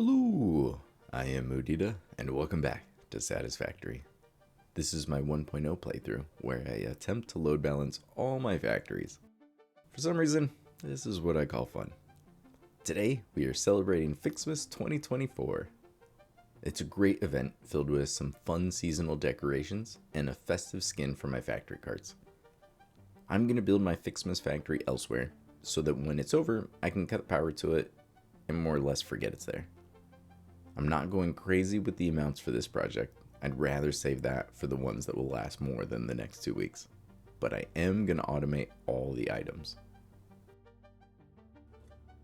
Hello, I am Modita, and welcome back to Satisfactory. This is my 1.0 playthrough, where I attempt to load balance all my factories. For some reason, this is what I call fun. Today, we are celebrating Ficsmas 2024. It's a great event filled with some fun seasonal decorations and a festive skin for my factory carts. I'm going to build my Ficsmas factory elsewhere, so that when it's over, I can cut power to it and more or less forget it's there. I'm not going crazy with the amounts for this project. I'd rather save that for the ones that will last more than the next 2 weeks. But I am going to automate all the items.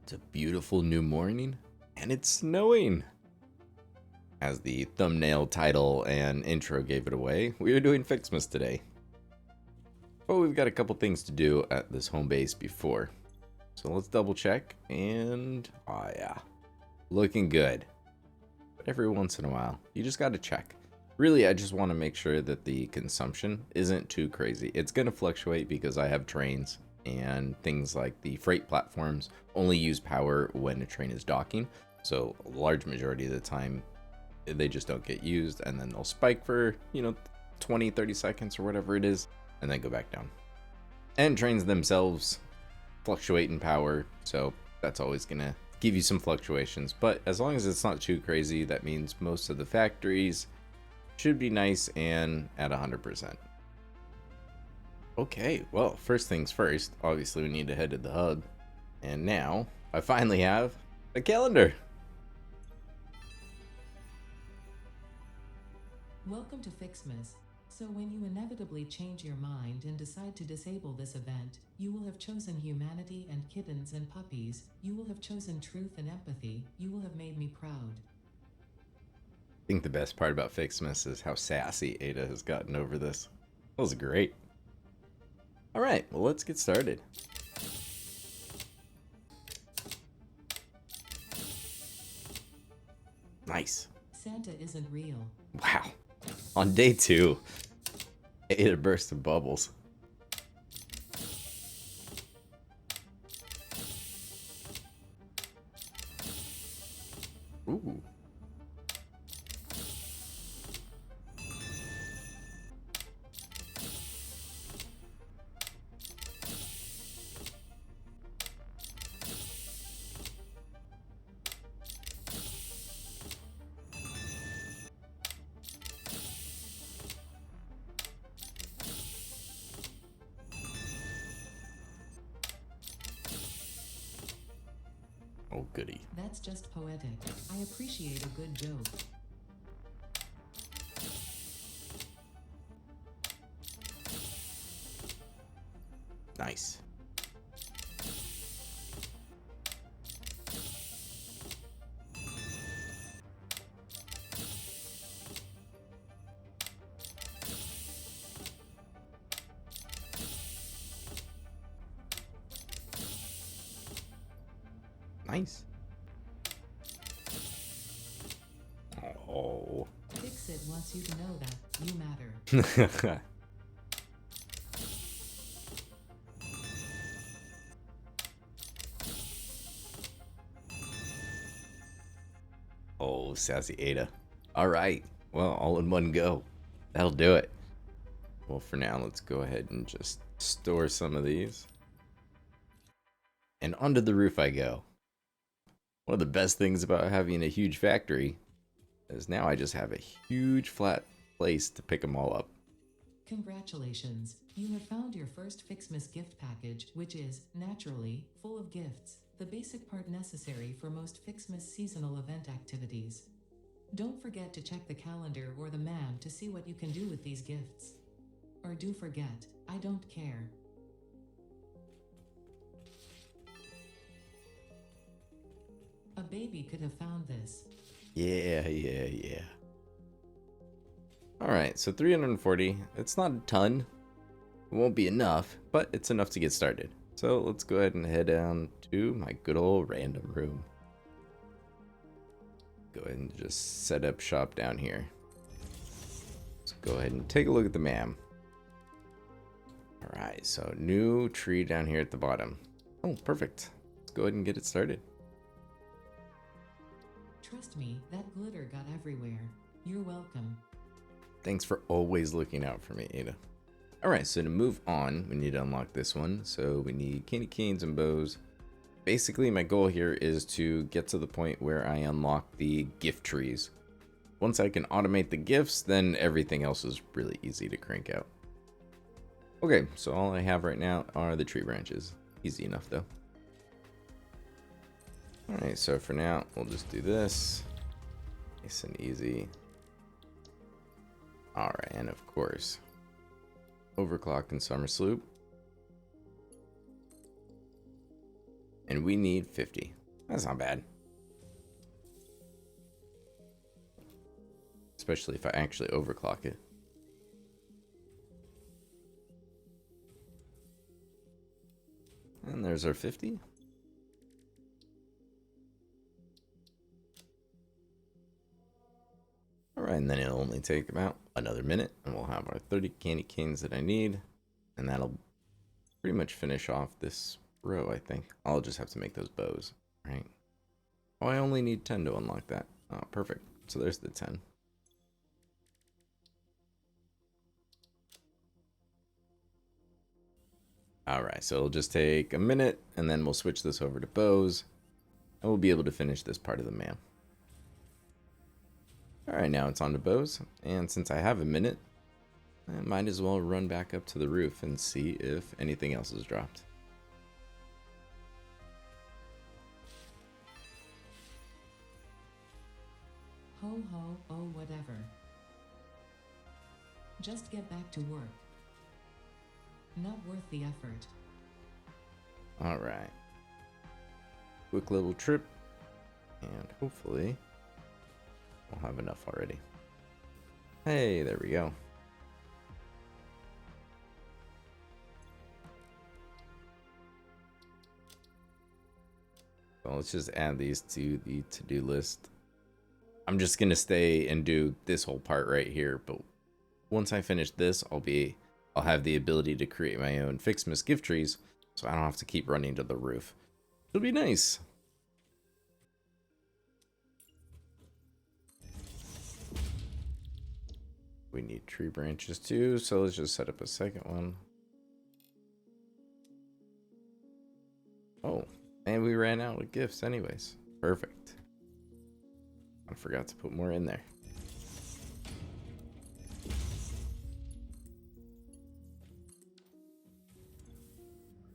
It's a beautiful new morning, and it's snowing! As the thumbnail, title, and intro gave it away, we are doing Ficsmas today. But we've got a couple things to do at this home base before. So let's double check, and oh yeah, looking good. But every once in a while, you just gotta check. Really, I just want to make sure that the consumption isn't too crazy. It's gonna fluctuate because I have trains, and things like the freight platforms only use power when a train is docking. So a large majority of the time, they just don't get used, and then they'll spike for, 20-30 seconds or whatever it is, and then go back down. And trains themselves fluctuate in power, so that's always gonna give you some fluctuations. But as long as it's not too crazy, that means most of the factories should be nice and at 100%. Okay, well, first things first, obviously we need to head to the hub. And now, I finally have a calendar! Welcome to Ficsmas. So when you inevitably change your mind and decide to disable this event, you will have chosen humanity and kittens and puppies, you will have chosen truth and empathy, you will have made me proud. I think the best part about Ficsmas is how sassy Ada has gotten over this. That was great. Alright, well, let's get started. Nice. Santa isn't real. Wow. On day 2, Ada burst of bubbles. Ooh. Oh, goody. That's just poetic. I appreciate a good joke. Nice. Nice. Oh. Fix-It wants you to know that you matter. Oh, sassy Ada. Alright. Well, all in one go. That'll do it. Well, for now, let's go ahead and just store some of these. And onto the roof I go. One of the best things about having a huge factory is now I just have a huge flat place to pick them all up. Congratulations, you have found your first Ficsmas gift package, which is, naturally, full of gifts, the basic part necessary for most Ficsmas seasonal event activities. Don't forget to check the calendar or the map to see what you can do with these gifts. Or do forget, I don't care. A baby could have found this. Yeah. Alright, so 340. It's not a ton. It won't be enough, but it's enough to get started. So let's go ahead and head down to my good old random room. Go ahead and just set up shop down here. Let's go ahead and take a look at the map. Alright, so new tree down here at the bottom. Oh, perfect. Let's go ahead and get it started. Trust me, that glitter got everywhere. You're welcome. Thanks for always looking out for me, Ada. Alright, so to move on, we need to unlock this one. So we need candy canes and bows. Basically, my goal here is to get to the point where I unlock the gift trees. Once I can automate the gifts, then everything else is really easy to crank out. Okay, so all I have right now are the tree branches. Easy enough, though. Alright, so for now, we'll just do this. Nice and easy. Alright, and of course, overclock and summer sloop. And we need 50. That's not bad. Especially if I actually overclock it. And there's our 50. Alright, and then it'll only take about another minute, and we'll have our 30 candy canes that I need. And that'll pretty much finish off this row, I think. I'll just have to make those bows, right? Oh, I only need 10 to unlock that. Oh, perfect. So there's the 10. Alright, so it'll just take a minute, and then we'll switch this over to bows, and we'll be able to finish this part of the map. Alright, now it's on to bows, and since I have a minute, I might as well run back up to the roof and see if anything else is dropped. Ho ho, oh whatever. Just get back to work. Not worth the effort. Alright. Quick little trip, and hopefully we'll have enough already. Hey, there we go. So let's just add these to the to-do list. I'm just gonna stay and do this whole part right here, but once I finish this, I'll have the ability to create my own Ficsmas gift trees, so I don't have to keep running to the roof. It'll be nice. We need tree branches too, so let's just set up a second one. Oh, and we ran out of gifts anyways. Perfect. I forgot to put more in there.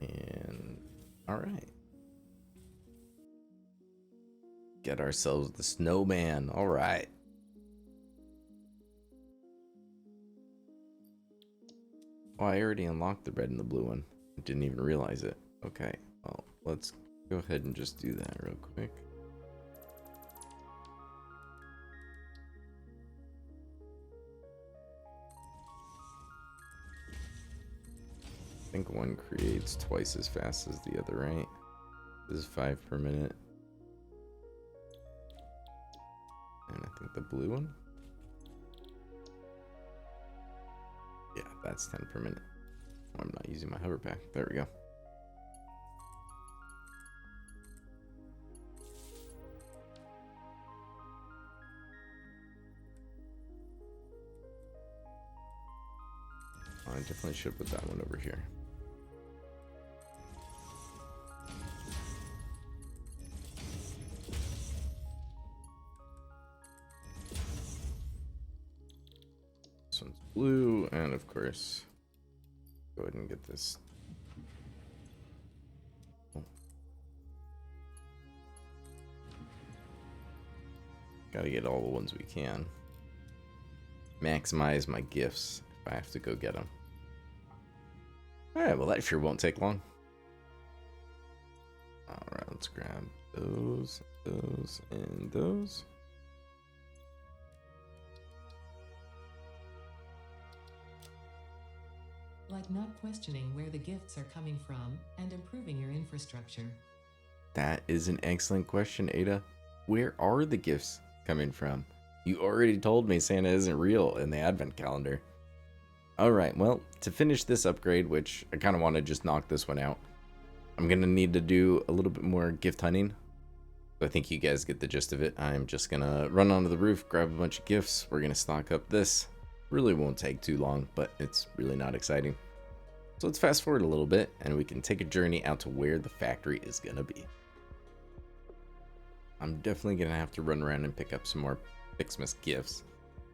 And all right. Get ourselves the snowman. All right. Oh, I already unlocked the red and the blue one. I didn't even realize it. Okay, well, let's go ahead and just do that real quick. I think one creates twice as fast as the other, right? This is 5 per minute. And I think the blue one? Yeah, that's 10 per minute. Oh, I'm not using my hover pack. There we go. I definitely should put that one over here. This one's blue, and of course, go ahead and get this. Oh. Gotta get all the ones we can. Maximize my gifts if I have to go get them. Alright, well that sure won't take long. Alright, let's grab those, and those. Like not questioning where the gifts are coming from and improving your infrastructure. That is an excellent question, Ada. Where are the gifts coming from? You already told me Santa isn't real in the advent calendar. Alright, well, to finish this upgrade, which I kind of want to just knock this one out, I'm going to need to do a little bit more gift hunting. I think you guys get the gist of it. I'm just gonna run onto the roof, grab a bunch of gifts. We're gonna stock up this. Really won't take too long, but it's really not exciting. So let's fast forward a little bit and we can take a journey out to where the factory is gonna be. I'm definitely gonna have to run around and pick up some more Ficsmas gifts,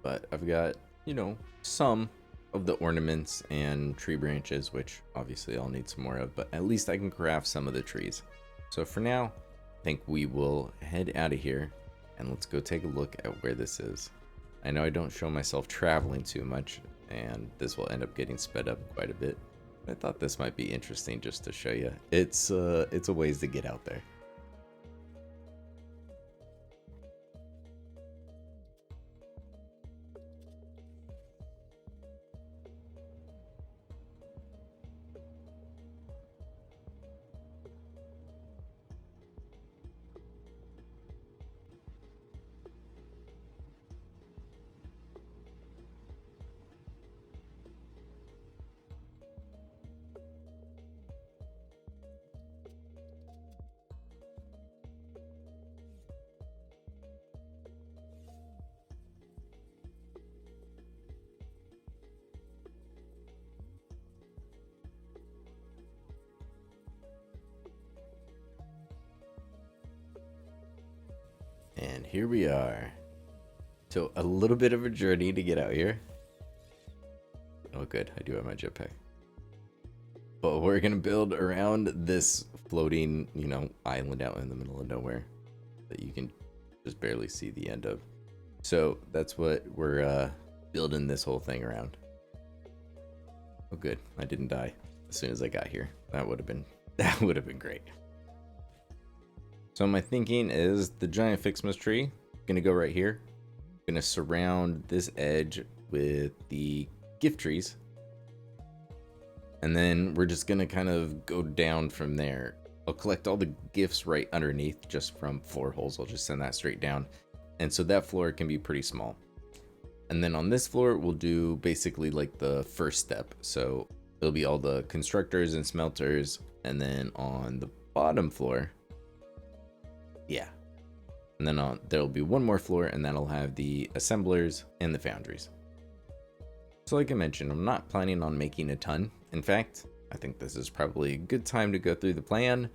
but I've got, you know, some of the ornaments and tree branches, which obviously I'll need some more of, but at least I can craft some of the trees. So for now, I think we will head out of here and let's go take a look at where this is. I know I don't show myself traveling too much, and this will end up getting sped up quite a bit. I thought this might be interesting just to show you. It's a ways to get out there. And here we are. So a little bit of a journey to get out here. Oh good, I do have my jetpack. But we're gonna build around this floating, you know, island out in the middle of nowhere that you can just barely see the end of. So that's what we're building this whole thing around. Oh good, I didn't die as soon as I got here. That would have been great. So my thinking is the giant Ficsmas tree, gonna go right here. Gonna surround this edge with the gift trees. And then we're just gonna kind of go down from there. I'll collect all the gifts right underneath just from floor holes. I'll just send that straight down. And so that floor can be pretty small. And then on this floor, we'll do basically like the first step. So it'll be all the constructors and smelters. And then on the bottom floor, yeah. And then there'll be one more floor and that'll have the assemblers and the foundries. So like I mentioned, I'm not planning on making a ton. In fact, I think this is probably a good time to go through the plan.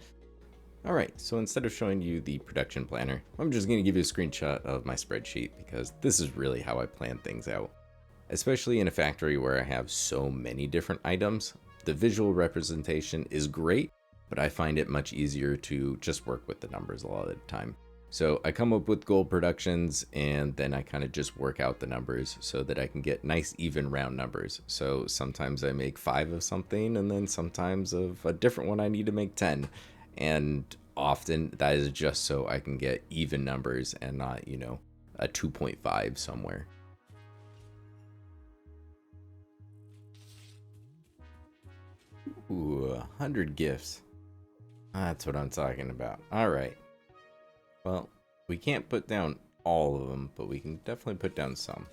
All right, so instead of showing you the production planner, I'm just gonna give you a screenshot of my spreadsheet because this is really how I plan things out. Especially in a factory where I have so many different items, the visual representation is great, but I find it much easier to just work with the numbers a lot of the time. So I come up with goal productions and then I kind of just work out the numbers so that I can get nice even round numbers. So sometimes I make 5 of something and then sometimes of a different one I need to make 10. And often that is just so I can get even numbers and not, you know, a 2.5 somewhere. Ooh, 100 gifts. That's what I'm talking about. All right. Well, we can't put down all of them, but we can definitely put down some.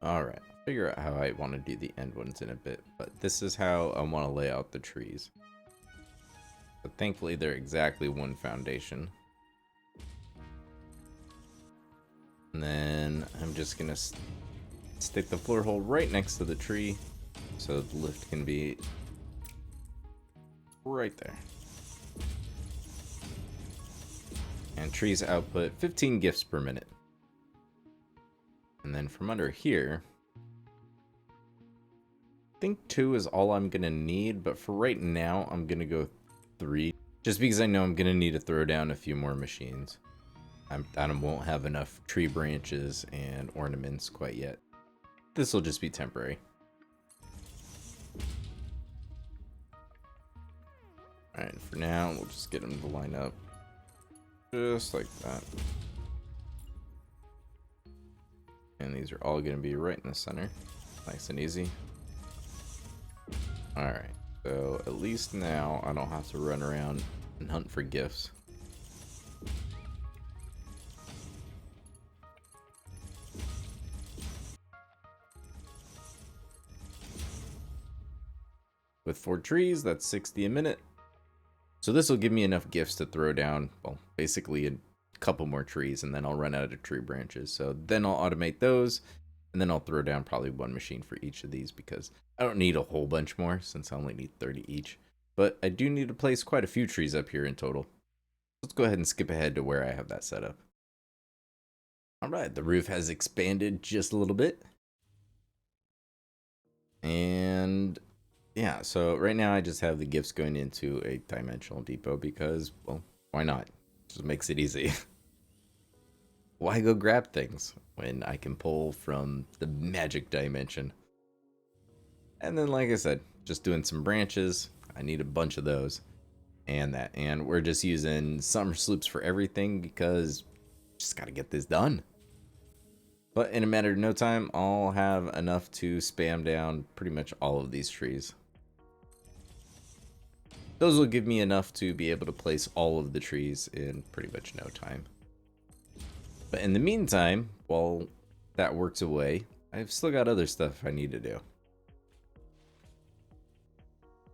All right. I'll figure out how I want to do the end ones in a bit, but this is how I want to lay out the trees. But thankfully, they're exactly one foundation. And then I'm just going to stick the floor hole right next to the tree so the lift can be right there. And trees output 15 gifts per minute. And then from under here, I think 2 is all I'm gonna need, but for right now, I'm gonna go 3. Just because I know I'm gonna need to throw down a few more machines. I won't have enough tree branches and ornaments quite yet. This will just be temporary. Alright, for now, we'll just get them to line up. Just like that. And these are all going to be right in the center. Nice and easy. Alright, so at least now I don't have to run around and hunt for gifts. With 4 trees, that's 60 a minute. So this will give me enough gifts to throw down, well, basically a couple more trees, and then I'll run out of tree branches. So then I'll automate those, and then I'll throw down probably one machine for each of these because I don't need a whole bunch more since I only need 30 each. But I do need to place quite a few trees up here in total. Let's go ahead and skip ahead to where I have that set up. All right, the roof has expanded just a little bit. And yeah, so right now I just have the gifts going into a dimensional depot because, well, why not? Just makes it easy. Why go grab things when I can pull from the magic dimension? And then, like I said, just doing some branches. I need a bunch of those and that. And we're just using summer sloops for everything because just got to get this done. But in a matter of no time, I'll have enough to spam down pretty much all of these trees. Those will give me enough to be able to place all of the trees in pretty much no time. But in the meantime, while that works away, I've still got other stuff I need to do.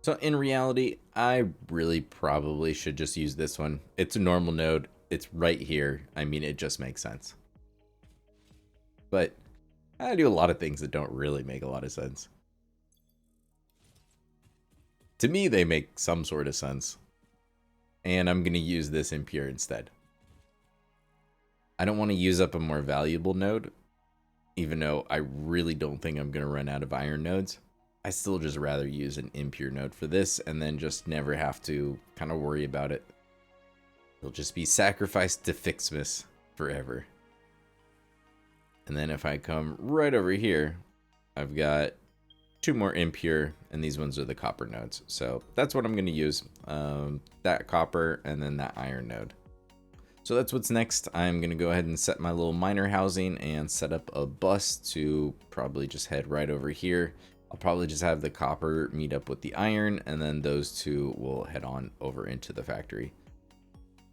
So in reality, I really probably should just use this one. It's a normal node. It's right here. I mean, it just makes sense. But I do a lot of things that don't really make a lot of sense. To me, they make some sort of sense. And I'm going to use this impure instead. I don't want to use up a more valuable node, even though I really don't think I'm going to run out of iron nodes. I still just rather use an impure node for this and then just never have to kind of worry about it. It'll just be sacrificed to Ficsmas forever. And then if I come right over here, I've got two more impure, and these ones are the copper nodes. So that's what I'm going to use, that copper and then that iron node. So that's what's next. I'm going to go ahead and set my little miner housing and set up a bus to probably just head right over here. I'll probably just have the copper meet up with the iron, and then those two will head on over into the factory.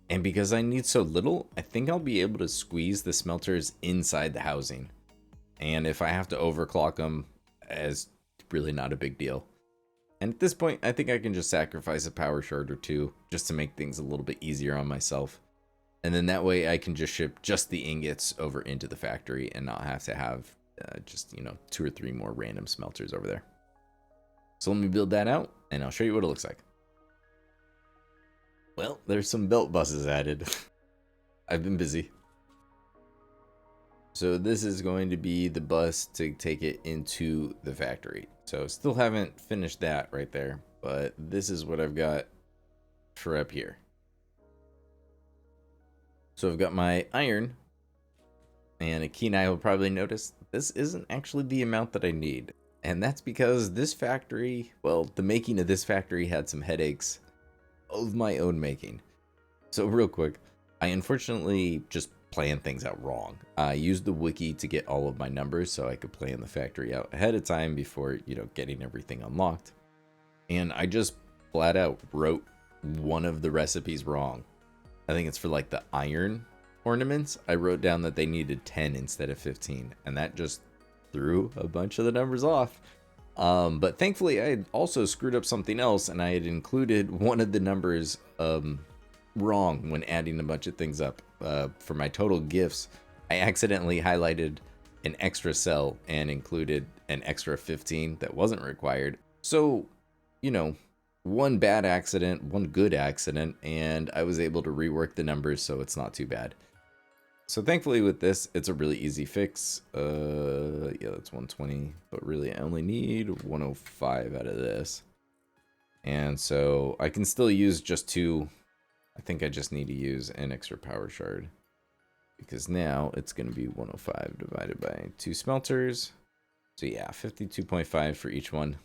And because I need so little, I think I'll be able to squeeze the smelters inside the housing. And if I have to overclock them, it's really not a big deal. And at this point, I think I can just sacrifice a power shard or two just to make things a little bit easier on myself. And then that way I can just ship just the ingots over into the factory and not have to have just, 2 or 3 more random smelters over there. So let me build that out and I'll show you what it looks like. Well, there's some belt buses added. I've been busy. So this is going to be the bus to take it into the factory. So still haven't finished that right there, but this is what I've got for up here. So I've got my iron, and a keen eye will probably notice this isn't actually the amount that I need. And that's because this factory, well, the making of this factory had some headaches of my own making. So real quick, I unfortunately just planned things out wrong. I used the wiki to get all of my numbers so I could plan the factory out ahead of time before, getting everything unlocked. And I just flat out wrote one of the recipes wrong. I think it's for like the iron ornaments. I wrote down that they needed 10 instead of 15, and that just threw a bunch of the numbers off. But thankfully I had also screwed up something else, and I had included one of the numbers wrong when adding a bunch of things up. For my total gifts, I accidentally highlighted an extra cell and included an extra 15 that wasn't required. So, one bad accident, one good accident, and I was able to rework the numbers so it's not too bad. So thankfully with this, it's a really easy fix. Yeah, that's 120, but really I only need 105 out of this. And so I can still use just 2. I think I just need to use an extra power shard, because now it's going to be 105 divided by 2 smelters. So yeah, 52.5 for each one.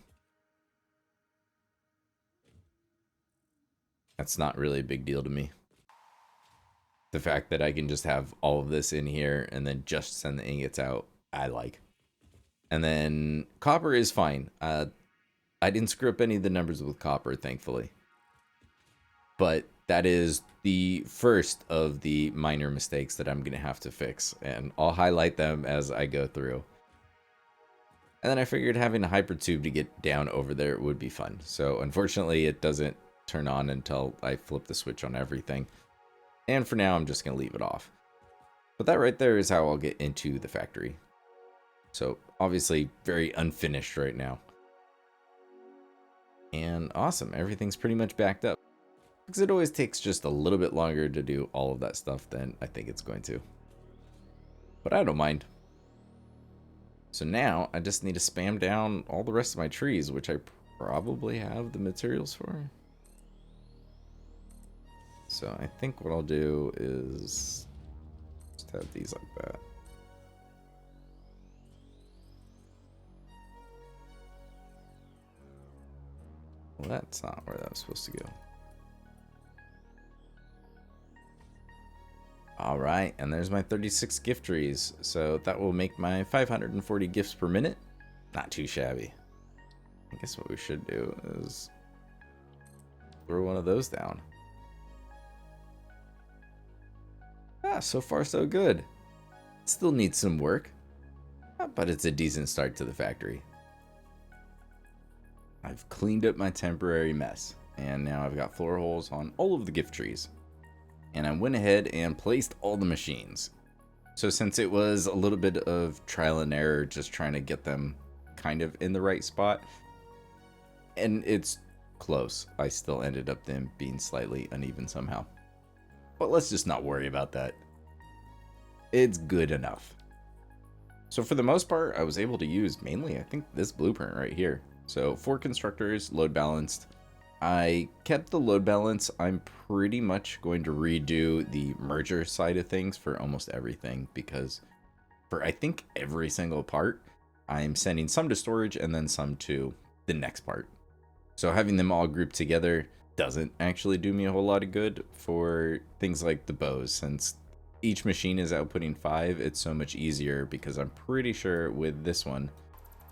That's not really a big deal to me. The fact that I can just have all of this in here and then just send the ingots out, I like. And then copper is fine. I didn't screw up any of the numbers with copper, thankfully. But that is the first of the minor mistakes that I'm going to have to fix. And I'll highlight them as I go through. And then I figured having a hypertube to get down over there would be fun. So unfortunately, it doesn't turn on until I flip the switch on everything. And for now, I'm just going to leave it off. But that right there is how I'll get into the factory. So obviously very unfinished right now. And awesome, everything's pretty much backed up. Because it always takes just a little bit longer to do all of that stuff than I think it's going to. But I don't mind. So now I just need to spam down all the rest of my trees, which I probably have the materials for. So I think what I'll do is just have these like that. Well, that's not where that was supposed to go. Alright, and there's my 36 gift trees. So that will make my 540 gifts per minute. Not too shabby. I guess what we should do is throw one of those down. Ah, so far so good. Still needs some work, but it's a decent start to the factory. I've cleaned up my temporary mess, and now I've got floor holes on all of the gift trees. And I went ahead and placed all the machines. So since it was a little bit of trial and error, just trying to get them kind of in the right spot, and it's close, I still ended up them being slightly uneven somehow. But let's just not worry about that. It's good enough. So for the most part, I was able to use mainly, I think, this blueprint right here. So 4 constructors, load balanced. I kept the load balance. I'm pretty much going to redo the merger side of things for almost everything, because for I think every single part, I'm sending some to storage and then some to the next part. So having them all grouped together doesn't actually do me a whole lot of good for things like the bows. Since each machine is outputting 5, it's so much easier, because I'm pretty sure with this one,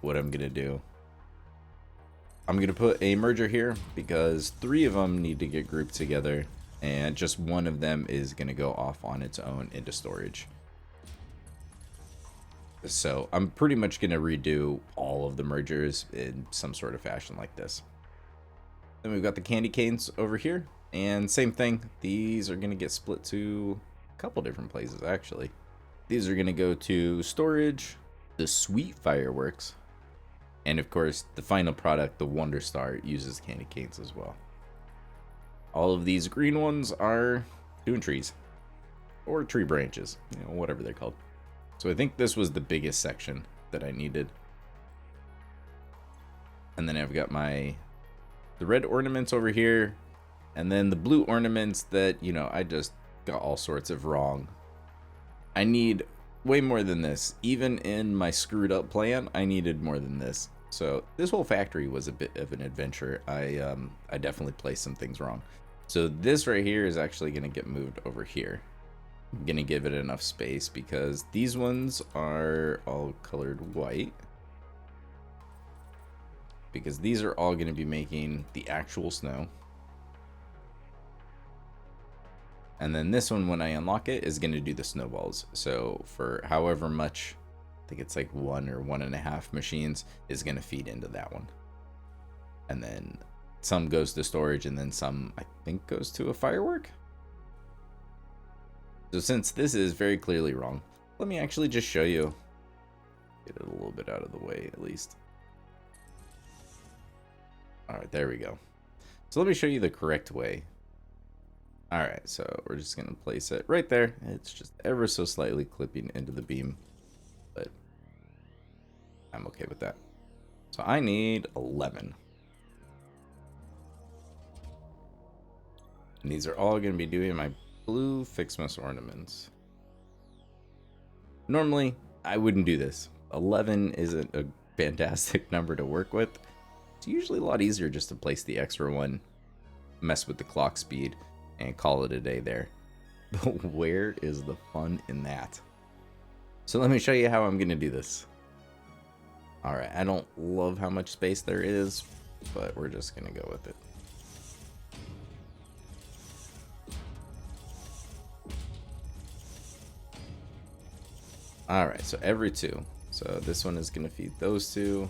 what I'm going to do, I'm going to put a merger here because 3 of them need to get grouped together, and just one of them is going to go off on its own into storage. So I'm pretty much going to redo all of the mergers in some sort of fashion like this. Then we've got the candy canes over here, and same thing. These are going to get split to a couple different places actually. These are going to go to storage, the sweet fireworks, and of course, the final product, the Wonder Star, uses candy canes as well. All of these green ones are doing trees. Or tree branches, you know, whatever they're called. So I think this was the biggest section that I needed. And then I've got the red ornaments over here. And then the blue ornaments that, you know, I just got all sorts of wrong. I need way more than this. Even in my screwed up plan, I needed more than this. So this whole factory was a bit of an adventure. I definitely placed some things wrong. So this right here is actually going to get moved over here. I'm going to give it enough space because these ones are all colored white. Because these are all going to be making the actual snow. And then this one, when I unlock it, is going to do the snowballs. So for however much, I think it's like 1 or 1.5 machines, is going to feed into that one. And then some goes to storage, and then some, I think, goes to a firework. So since this is very clearly wrong, let me actually just show you. Get it a little bit out of the way, at least. All right, there we go. So let me show you the correct way. All right, so we're just gonna place it right there. It's just ever so slightly clipping into the beam, but I'm okay with that. So I need 11. And these are all gonna be doing my blue Ficsmas ornaments. Normally, I wouldn't do this. 11 isn't a fantastic number to work with. It's usually a lot easier just to place the extra one, mess with the clock speed, and call it a day there. But where is the fun in that? So let me show you how I'm gonna do this. Alright, I don't love how much space there is, but we're just gonna go with it. Alright, so every 2. So this one is gonna feed those 2.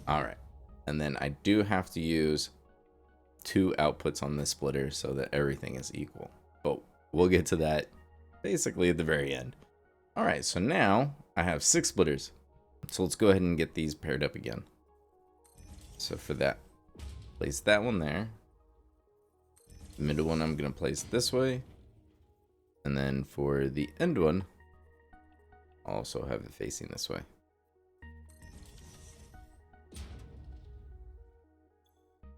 All right. And then I do have to use 2 outputs on this splitter so that everything is equal. But we'll get to that basically at the very end. All right, so now I have 6 splitters. So let's go ahead and get these paired up again. So for that, place that one there. The middle one I'm going to place this way. And then for the end one, I'll also have it facing this way.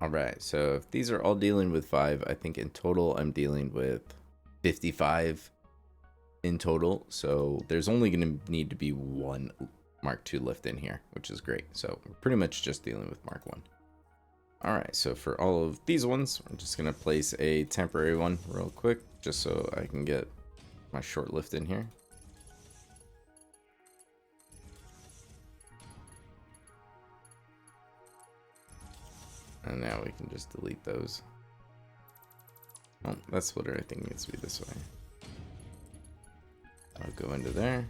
Alright, so if these are all dealing with 5, I think in total I'm dealing with 55 in total. So there's only going to need to be 1 Mark II lift in here, which is great. So we're pretty much just dealing with Mark 1. Alright, so for all of these ones, I'm just going to place a temporary one real quick, just so I can get my short lift in here. And now we can just delete those. Oh, that splitter I think needs to be this way. I'll go into there.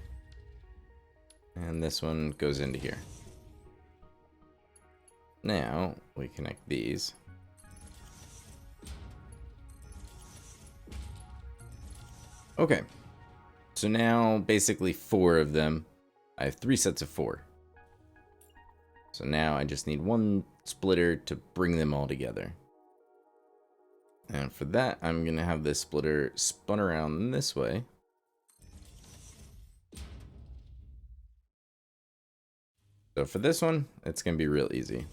And this one goes into here. Now we connect these. Okay. So now basically 4 of them. I have 3 sets of 4. So now I just need 1 splitter to bring them all together. And for that, I'm going to have this splitter spun around this way. So for this one, it's going to be real easy.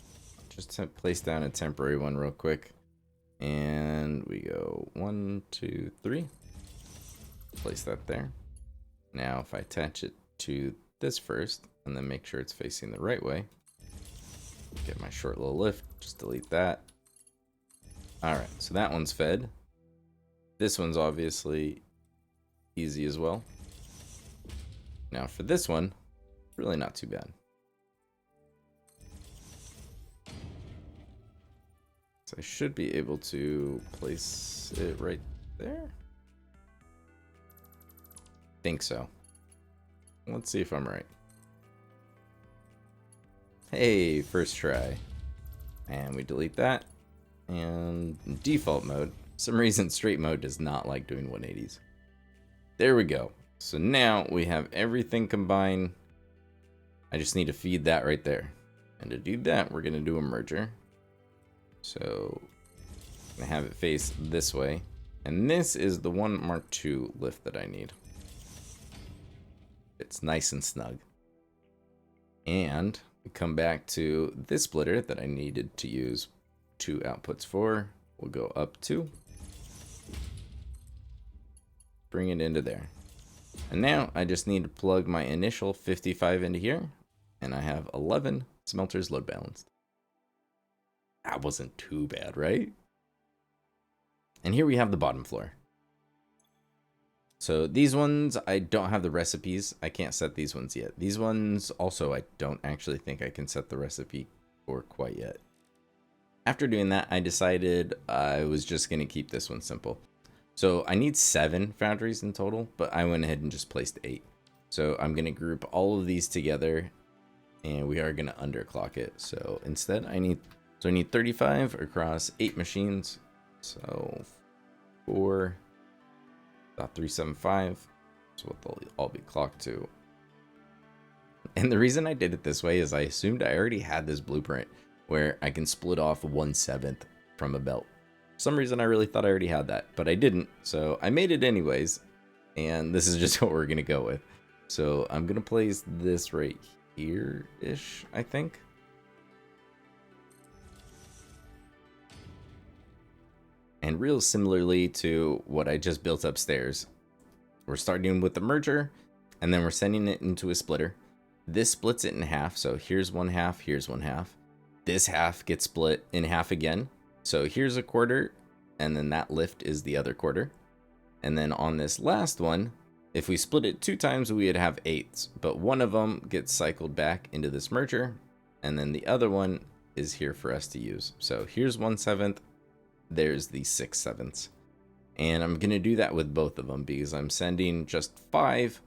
Just place down a temporary one real quick. And we go 1, 2, 3. Place that there. Now if I attach it to this first, and then make sure it's facing the right way. Get my short little lift, just delete that. Alright, so that one's fed. This one's obviously easy as well. Now for this one, really not too bad. So I should be able to place it right there. Think so. Let's see if I'm right. Hey, first try. And we delete that. And default mode. For some reason, straight mode does not like doing 180s. There we go. So now we have everything combined. I just need to feed that right there. And to do that, we're going to do a merger. So I'm going to have it face this way. And this is the 1 Mark II lift that I need. It's nice and snug. And we come back to this splitter that I needed to use 2 outputs for. We'll go up 2. Bring it into there. And now I just need to plug my initial 55 into here. And I have 11 smelters load balanced. That wasn't too bad, right? And here we have the bottom floor. So these ones, I don't have the recipes. I can't set these ones yet. These ones also, I don't actually think I can set the recipe for quite yet. After doing that, I decided I was just going to keep this one simple. So I need 7 foundries in total, but I went ahead and just placed 8. So I'm going to group all of these together, and we are going to underclock it. So instead, I need 35 across 8 machines. So 4.375 is what they'll all be clocked to. And the reason I did it this way is I assumed I already had this blueprint where I can split off 1/7 from a belt. For some reason I really thought I already had that, but I didn't. So I made it anyways. And this is just what we're going to go with. So I'm going to place this right here-ish, I think. And real similarly to what I just built upstairs, we're starting with the merger, and then we're sending it into a splitter. This splits it in half, so here's 1/2, here's 1/2. This half gets split in half again, so here's a quarter, and then that lift is the other quarter. And then on this last one, if we split it 2 times, we would have 8s, but one of them gets cycled back into this merger, and then the other one is here for us to use. So here's 1/7. There's the 6/7. And I'm going to do that with both of them because I'm sending just 5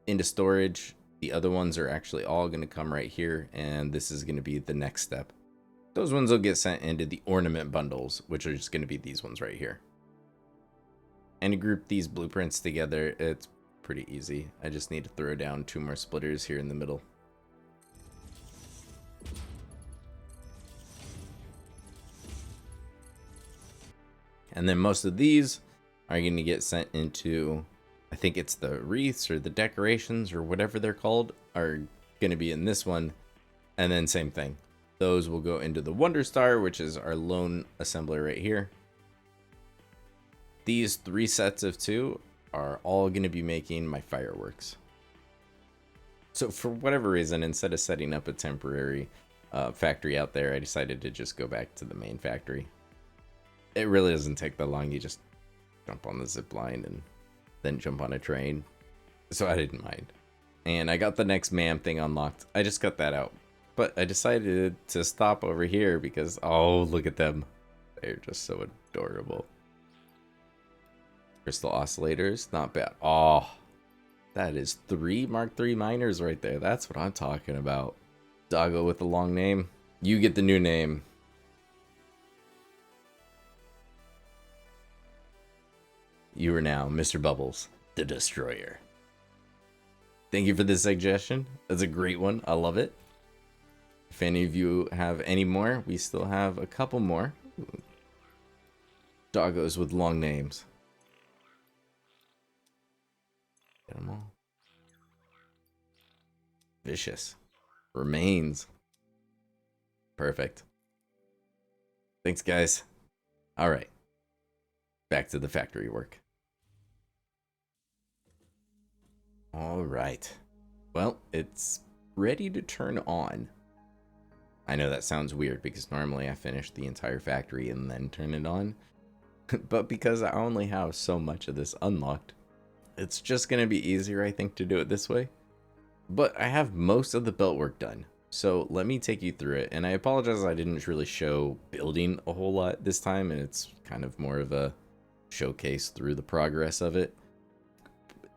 into storage The other ones are actually all going to come right here, and this is going to be the next step. Those ones will get sent into the ornament bundles, which are just going to be these ones right here. And to group these blueprints together, it's pretty easy. I just need to throw down 2 more splitters here in the middle. And then most of these are going to get sent into, I think it's the wreaths or the decorations or whatever they're called, are going to be in this one. And then same thing. Those will go into the Wonder Star, which is our lone assembler right here. These 3 sets of 2 are all going to be making my fireworks. So for whatever reason, instead of setting up a temporary factory out there, I decided to just go back to the main factory. It really doesn't take that long. You just jump on the zip line and then jump on a train. So I didn't mind. And I got the next MAM thing unlocked. I just got that out. But I decided to stop over here because, oh, look at them. They're just so adorable. Crystal oscillators, not bad. Oh, that is 3 Mark III miners right there. That's what I'm talking about. Doggo with the long name. You get the new name. You are now Mr. Bubbles, the Destroyer. Thank you for this suggestion. That's a great one. I love it. If any of you have any more, we still have a couple more. Ooh. Doggos with long names. Get them all. Vicious. Remains. Perfect. Thanks, guys. All right. Back to the factory work. All right. Well, it's ready to turn on. I know that sounds weird because normally I finish the entire factory and then turn it on. But because I only have so much of this unlocked, it's just going to be easier, I think, to do it this way. But I have most of the belt work done. So let me take you through it. And I apologize I didn't really show building a whole lot this time. And it's kind of more of a showcase through the progress of it.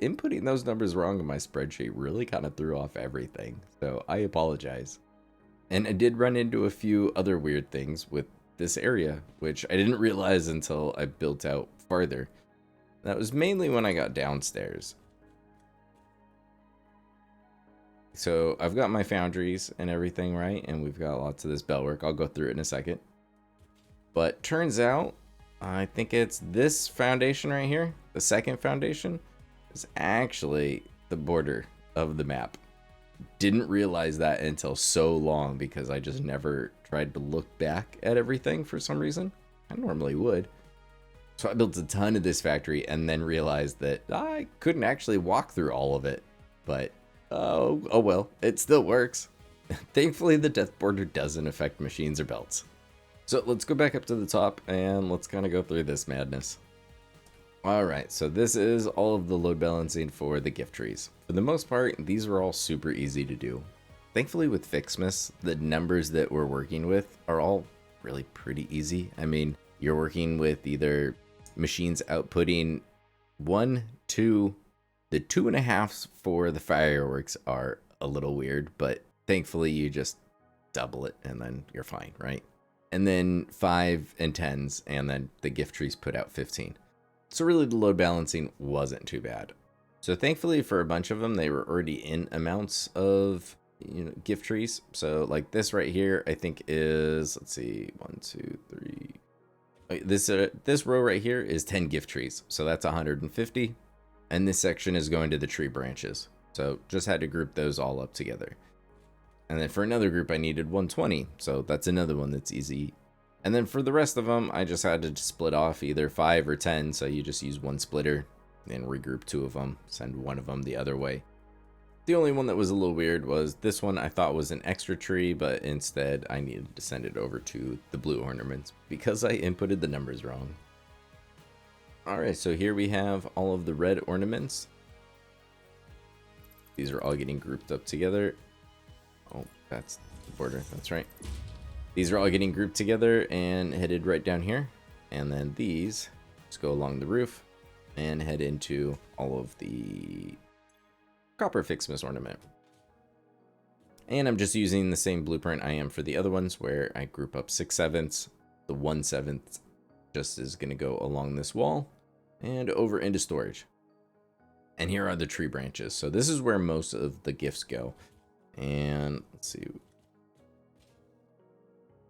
Inputting those numbers wrong in my spreadsheet really kind of threw off everything. So I apologize. And I did run into a few other weird things with this area, which I didn't realize until I built out farther. That was mainly when I got downstairs. So I've got my foundries and everything, right? And we've got lots of this bell work. I'll go through it in a second. But turns out, I think it's this foundation right here, the second foundation, is actually the border of the map. Didn't realize that until so long because I just never tried to look back at everything for some reason. I normally would. So I built a ton of this factory and then realized that I couldn't actually walk through all of it. But oh well, it still works. Thankfully the death border doesn't affect machines or belts. So let's go back up to the top and let's kind of go through this madness. Alright, so this is all of the load balancing for the gift trees. For the most part, these are all super easy to do. Thankfully with Ficsmas, the numbers that we're working with are all really pretty easy. I mean, you're working with either machines outputting 1, 2, the 2.5s for the fireworks are a little weird, but thankfully you just double it and then you're fine, right? And then 5 and 10s, and then the gift trees put out 15. So really the load balancing wasn't too bad. So thankfully for a bunch of them, they were already in amounts of, gift trees. So like this right here, I think is, let's see, 1, 2, 3. This row right here is 10 gift trees. So that's 150. And this section is going to the tree branches. So just had to group those all up together. And then for another group, I needed 120. So that's another one that's easy. And then for the rest of them, I just had to split off either 5 or 10. So you just use one splitter and regroup 2 of them, send one of them the other way. The only one that was a little weird was this one I thought was an extra tree, but instead I needed to send it over to the blue ornaments because I inputted the numbers wrong. Alright, so here we have all of the red ornaments. These are all getting grouped up together. Oh, that's the border, that's right. These are all getting grouped together and headed right down here. And then these just go along the roof and head into all of the copper Ficsmas ornament. And I'm just using the same blueprint I am for the other ones, where I group up 6/7. The 1/7 just is going to go along this wall and over into storage. And here are the tree branches. So this is where most of the gifts go. And let's see.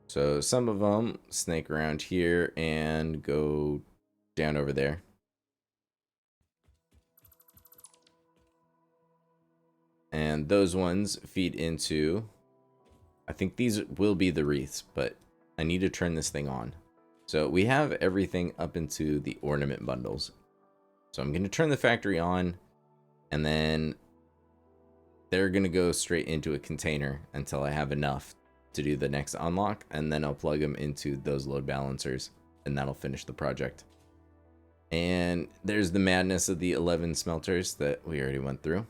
So some of them snake around here and go down over there. And those ones feed into, I think these will be the wreaths, but I need to turn this thing on. So we have everything up into the ornament bundles. So I'm going to turn the factory on, and then they're going to go straight into a container until I have enough to do the next unlock, and then I'll plug them into those load balancers, and that'll finish the project. And there's the madness of the 11 smelters that we already went through.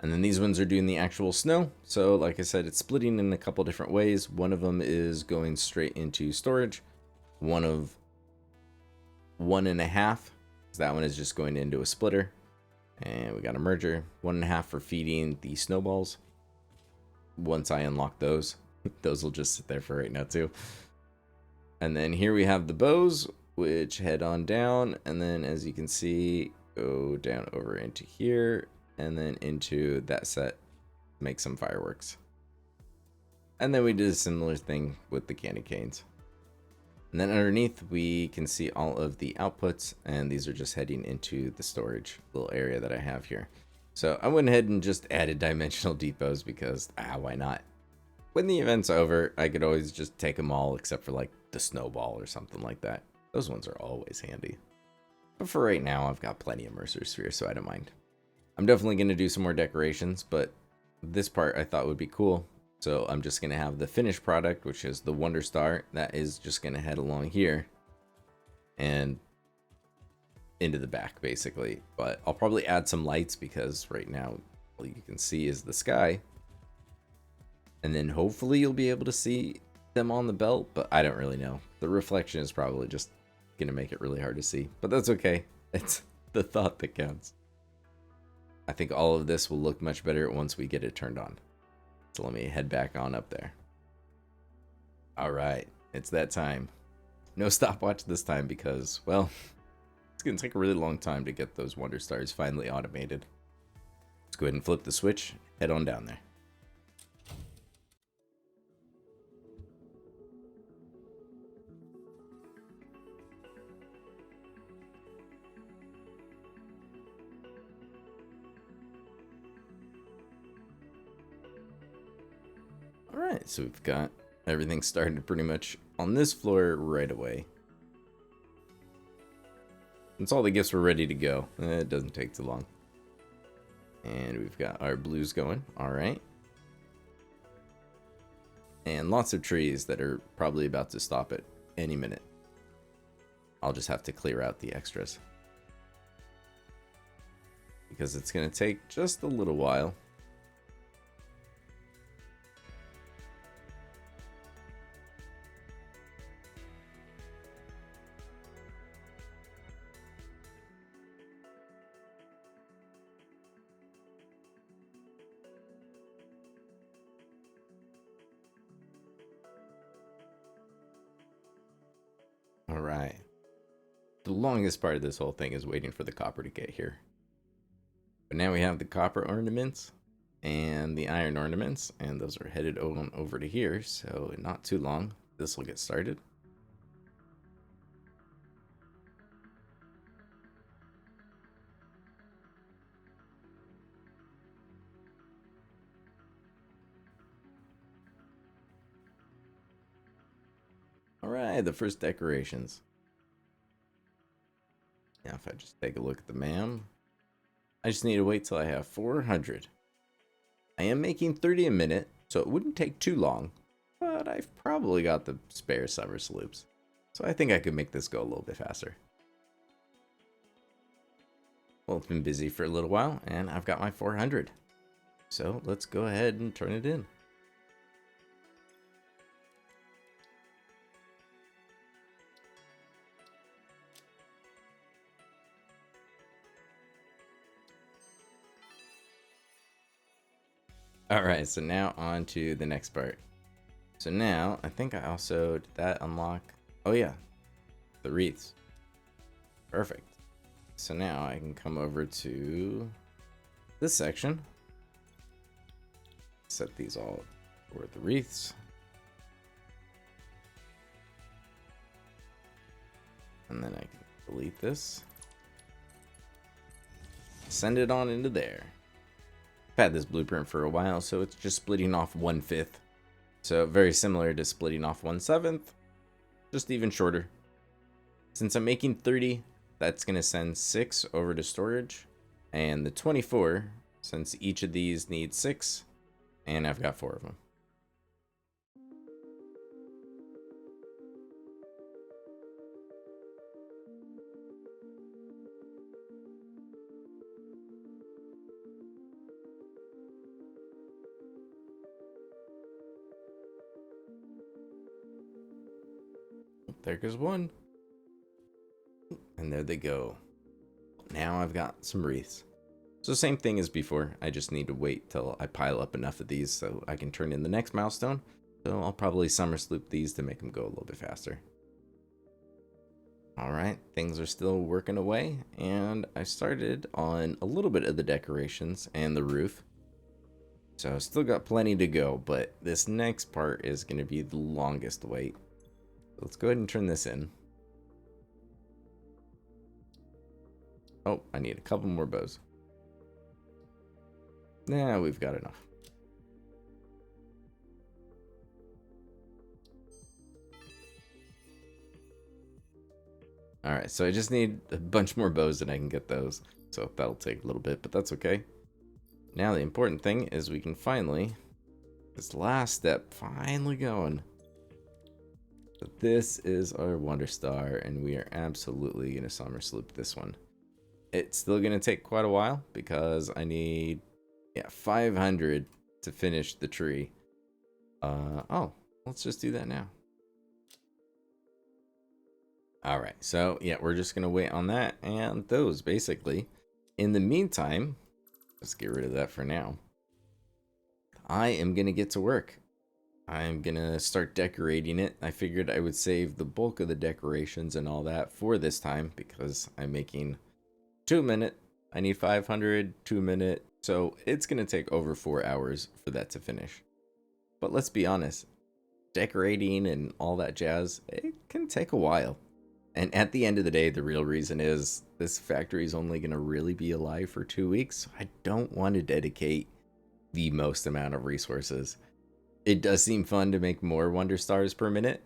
And then these ones are doing the actual snow. So like I said, it's splitting in a couple different ways. One of them is going straight into storage. One of 1.5. So that one is just going into a splitter. And we got a merger. 1.5 for feeding the snowballs. Once I unlock those, those will just sit there for right now too. And then here we have the bows, which head on down. And then as you can see, go down over into here. And then into that set, make some fireworks. And then we did a similar thing with the candy canes. And then underneath, we can see all of the outputs, and these are just heading into the storage little area that I have here. So I went ahead and just added dimensional depots because, why not? When the event's over, I could always just take them all except for like the snowball or something like that. Those ones are always handy. But for right now, I've got plenty of Mercer Sphere, so I don't mind. I'm definitely going to do some more decorations, but this part I thought would be cool. So I'm just going to have the finished product, which is the Wonder Star. That is just going to head along here and into the back, basically. But I'll probably add some lights because right now all you can see is the sky. And then hopefully you'll be able to see them on the belt, but I don't really know. The reflection is probably just going to make it really hard to see, but that's okay. It's the thought that counts. I think all of this will look much better once we get it turned on. So let me head back on up there. All right, it's that time. No stopwatch this time because, well, it's going to take a really long time to get those Wonder Stars finally automated. Let's go ahead and flip the switch, head on down there. Alright, so we've got everything started pretty much on this floor right away. Since all the gifts were ready to go, it doesn't take too long. And we've got our blues going, alright. And lots of trees that are probably about to stop at any minute. I'll just have to clear out the extras. Because it's going to take just a little while. Alright. The longest part of this whole thing is waiting for the copper to get here. But now we have the copper ornaments and the iron ornaments, and those are headed on over to here, so in not too long, this will get started. Alright, the first decorations. Now if I just take a look at the MAM, I just need to wait till I have 400. I am making 30 a minute, so it wouldn't take too long, but I've probably got the spare summer salutes. So I think I could make this go a little bit faster. Well, it's been busy for a little while, and I've got my 400. So let's go ahead and turn it in. All right, so now on to the next part. So now I think I also did that unlock. Oh yeah, the wreaths. Perfect. So now I can come over to this section. Set these all for the wreaths. And then I can delete this. Send it on into there. I've had this blueprint for a while, so it's just splitting off 1/5. So very similar to splitting off 1/7, just even shorter. Since I'm making 30, that's going to send 6 over to storage. And the 24, since each of these needs 6, and I've got 4 of them. There goes one. And there they go. Now I've got some wreaths. So same thing as before. I just need to wait till I pile up enough of these so I can turn in the next milestone. So I'll probably summer sloop these to make them go a little bit faster. Alright, things are still working away. And I started on a little bit of the decorations and the roof. So I've still got plenty to go, but this next part is going to be the longest wait. Let's go ahead and turn this in. Oh, I need a couple more bows. Nah, we've got enough. Alright, so I just need a bunch more bows and I can get those. So that'll take a little bit, but that's okay. Now the important thing is we can finally, this last step, finally going. So this is our Wonder Star, and we are absolutely going to summer sloop this one. It's still going to take quite a while because I need 500 to finish the tree. Oh, let's just do that now. Alright, so yeah, we're just going to wait on that and those basically. In the meantime, let's get rid of that for now. I am going to get to work. I'm going to start decorating it. I figured I would save the bulk of the decorations and all that for this time because I'm making 2 minute. I need 500, 2 minute. So it's going to take over 4 hours for that to finish. But let's be honest, decorating and all that jazz, it can take a while. And at the end of the day, the real reason is this factory is only going to really be alive for 2 weeks. So I don't want to dedicate the most amount of resources. It does seem fun to make more Wonder Stars per minute,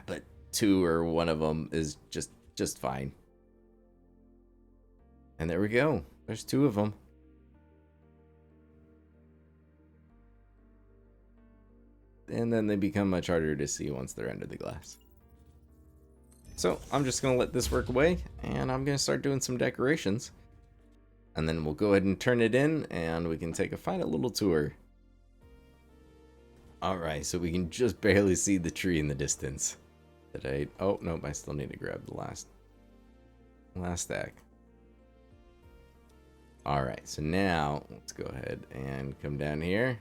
but 2 or 1 of them is just fine. And there we go. There's 2 of them. And then they become much harder to see once they're under the glass. So I'm just going to let this work away, and I'm going to start doing some decorations. And then we'll go ahead and turn it in, and we can take a final little tour. Alright, so we can just barely see the tree in the distance. Oh, nope, I still need to grab the last stack. Alright, so now let's go ahead and come down here.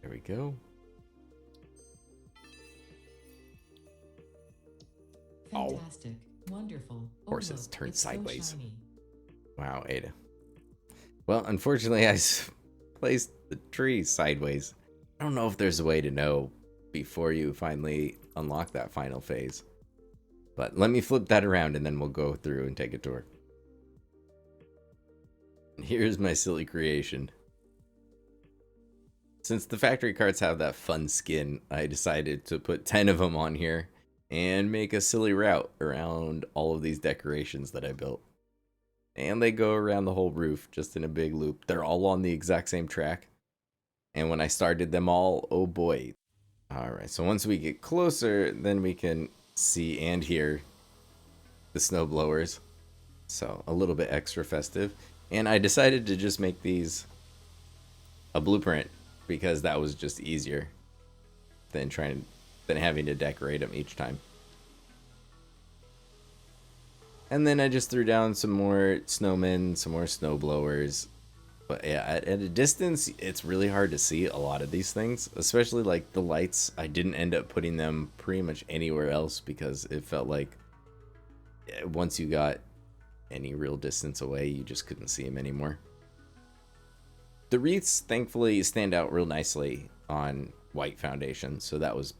There we go. Fantastic. Wonderful. Of course, Oh, it's look, turned sideways. So shiny. Wow, Ada. Well, unfortunately, I placed the tree sideways. I don't know if there's a way to know before you finally unlock that final phase. But let me flip that around and then we'll go through and take a tour. And here's my silly creation. Since the factory carts have that fun skin, I decided to put 10 of them on here and make a silly route around all of these decorations that I built. And they go around the whole roof just in a big loop. They're all on the exact same track. And when I started them all, oh boy. Alright, so once we get closer, then we can see and hear the snowblowers. So a little bit extra festive. And I decided to just make these a blueprint because that was just easier than having to decorate them each time. And then I just threw down some more snowmen, some more snow blowers. But yeah, at a distance, it's really hard to see a lot of these things, especially like the lights. I didn't end up putting them pretty much anywhere else because it felt like once you got any real distance away, you just couldn't see them anymore. The wreaths thankfully stand out real nicely on white foundation, so that was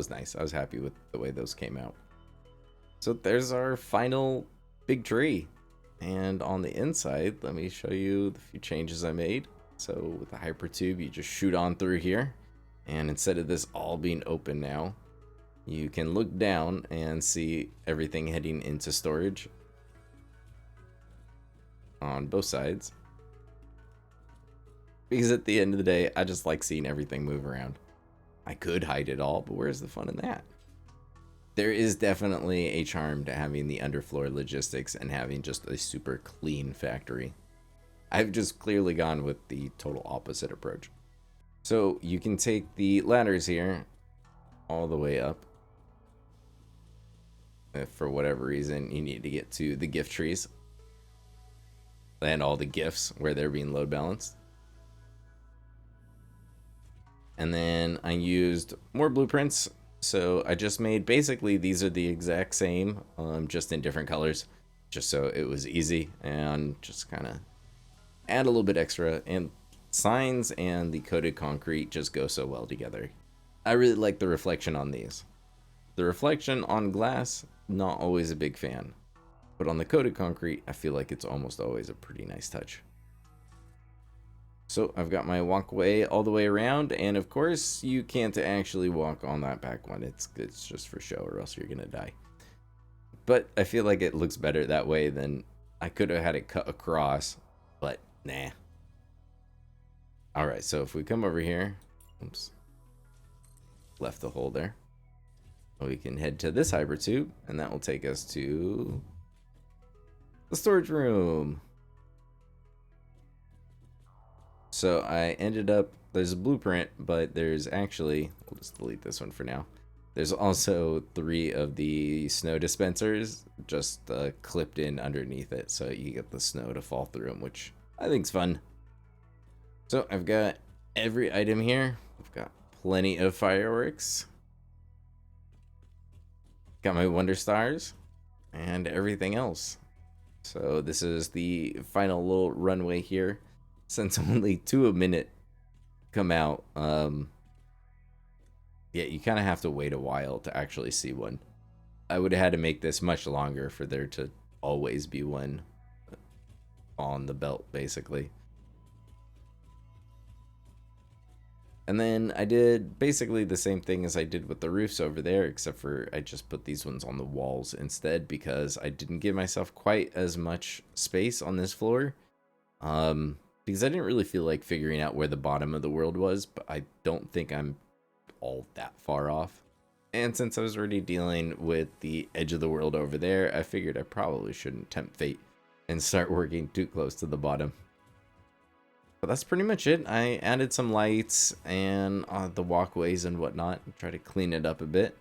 nice. I was happy with the way those came out. So there's our final big tree. And on the inside, let me show you the few changes I made. So with the hypertube, you just shoot on through here. And instead of this all being open now, you can look down and see everything heading into storage on both sides. Because at the end of the day, I just like seeing everything move around. I could hide it all, but where's the fun in that? There is definitely a charm to having the underfloor logistics and having just a super clean factory. I've just clearly gone with the total opposite approach. So you can take the ladders here all the way up. If for whatever reason you need to get to the gift trees and all the gifts where they're being load balanced. And then I used more blueprints. So I just made, basically these are the exact same, just in different colors, just so it was easy, and just kind of add a little bit extra. And signs and the coated concrete just go so well together. I really like the reflection on these. The reflection on glass, not always a big fan, but on the coated concrete, I feel like it's almost always a pretty nice touch. So I've got my walkway all the way around, and of course you can't actually walk on that back one. It's just for show, or else you're gonna die. But I feel like it looks better that way than I could have had it cut across, but nah. All right, so if we come over here, oops, left the hole there. We can head to this hybrid tube, and that will take us to the storage room. So I ended up, there's a blueprint, but there's actually, we'll just delete this one for now. There's also 3 of the snow dispensers just clipped in underneath it, so you get the snow to fall through them, which I think's fun. So I've got every item here. I've got plenty of fireworks. Got my Wonder Stars and everything else. So this is the final little runway here. Since only 2 a minute come out, yeah, you kind of have to wait a while to actually see one. I would have had to make this much longer for there to always be one on the belt, basically. And then I did basically the same thing as I did with the roofs over there, except for I just put these ones on the walls instead because I didn't give myself quite as much space on this floor. Because I didn't really feel like figuring out where the bottom of the world was, but I don't think I'm all that far off. And since I was already dealing with the edge of the world over there, I figured I probably shouldn't tempt fate and start working too close to the bottom. But that's pretty much it. I added some lights and the walkways and whatnot, try to clean it up a bit.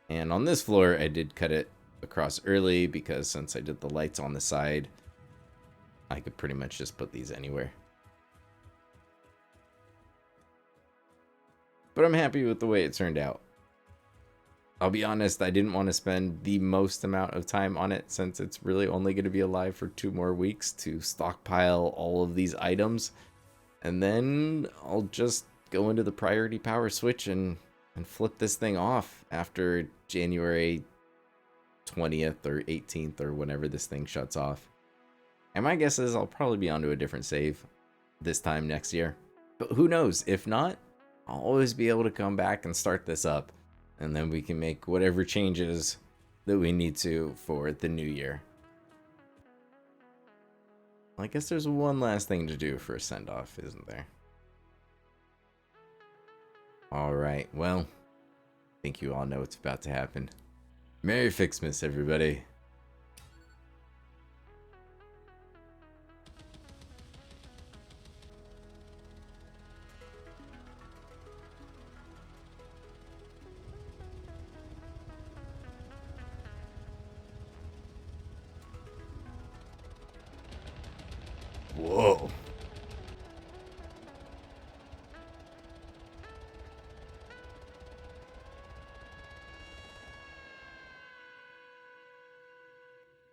And on this floor, I did cut it across early because since I did the lights on the side, I could pretty much just put these anywhere. But I'm happy with the way it turned out. I'll be honest, I didn't want to spend the most amount of time on it since it's really only going to be alive for 2 more weeks to stockpile all of these items. And then I'll just go into the priority power switch and flip this thing off after January 20th or 18th or whenever this thing shuts off. And my guess is I'll probably be onto a different save this time next year. But who knows? If not, I'll always be able to come back and start this up. And then we can make whatever changes that we need to for the new year. I guess there's one last thing to do for a send-off, isn't there? Alright, well, I think you all know what's about to happen. Merry Ficsmas, everybody.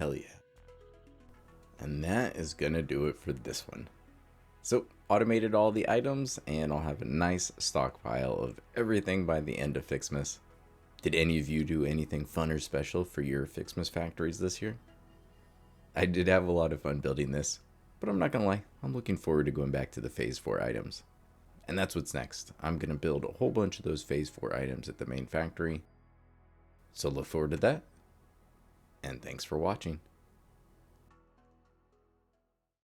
Hell yeah. And that is gonna do it for this one. So, automated all the items, and I'll have a nice stockpile of everything by the end of Ficsmas. Did any of you do anything fun or special for your Ficsmas factories this year? I did have a lot of fun building this, but I'm not gonna lie, I'm looking forward to going back to the Phase 4 items. And that's what's next. I'm gonna build a whole bunch of those Phase 4 items at the main factory. So look forward to that, and thanks for watching.